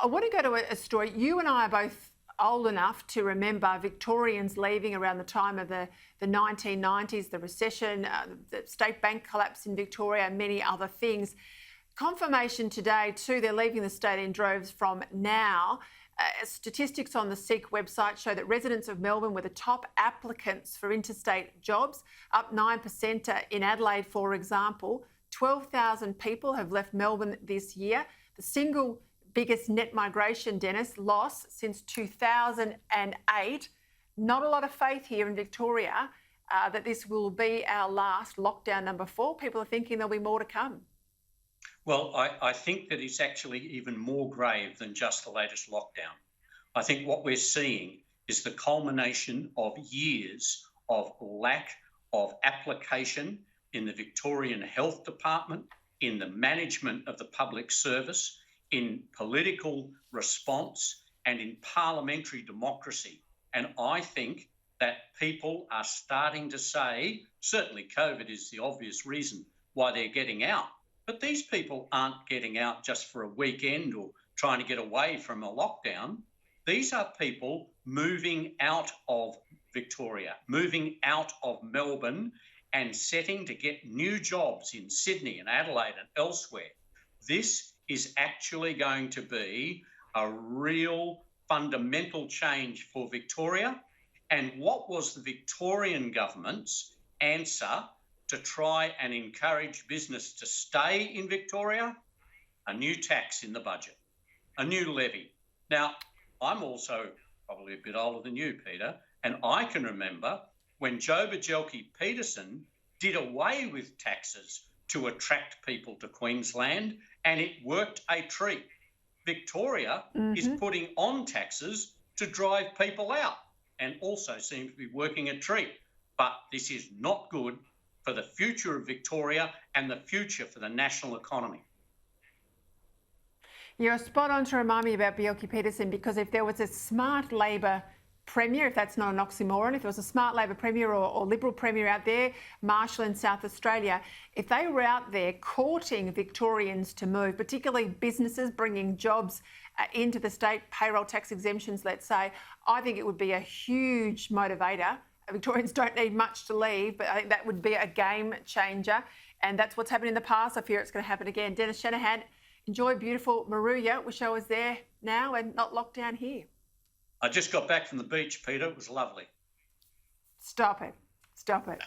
I want to go to a story. You and I are both old enough to remember Victorians leaving around the time of the 1990s, the recession, the state bank collapse in Victoria, and many other things. Confirmation today too, they're leaving the state in droves from now. Statistics on the SEEK website show that residents of Melbourne were the top applicants for interstate jobs, up 9% in Adelaide, for example. 12,000 people have left Melbourne this year. The single biggest net migration, Dennis, loss since 2008. Not a lot of faith here in Victoria that this will be our last lockdown number 4. People are thinking there'll be more to come. Well, I think that it's actually even more grave than just the latest lockdown. I think what we're seeing is the culmination of years of lack of application in the Victorian Health Department, in the management of the public service, in political response, and in parliamentary democracy. And I think that people are starting to say, certainly COVID is the obvious reason why they're getting out, but these people aren't getting out just for a weekend or trying to get away from a lockdown. These are people moving out of Victoria, moving out of Melbourne, and setting to get new jobs in Sydney and Adelaide and elsewhere. This is actually going to be a real fundamental change for Victoria. And what was the Victorian government's answer to try and encourage business to stay in Victoria? A new tax in the budget, a new levy. Now, I'm also probably a bit older than you, Peter, and I can remember when Joe Peterson did away with taxes to attract people to Queensland, and it worked a treat. Victoria is putting on taxes to drive people out and also seems to be working a treat. But this is not good for the future of Victoria and the future for the national economy. You're spot on to remind me about Peterson, because if there was a smart Labor Premier, if that's not an oxymoron, if there was a smart Labor Premier or Liberal Premier out there, Marshall in South Australia, if they were out there courting Victorians to move, particularly businesses bringing jobs into the state, payroll tax exemptions, let's say, I think it would be a huge motivator. Victorians don't need much to leave, but I think that would be a game changer. And that's what's happened in the past. I fear it's going to happen again. Dennis Shanahan, enjoy beautiful Moruya. Wish I was there now and not locked down here. I just got back from the beach, Peter. It was lovely. Stop it. Stop it.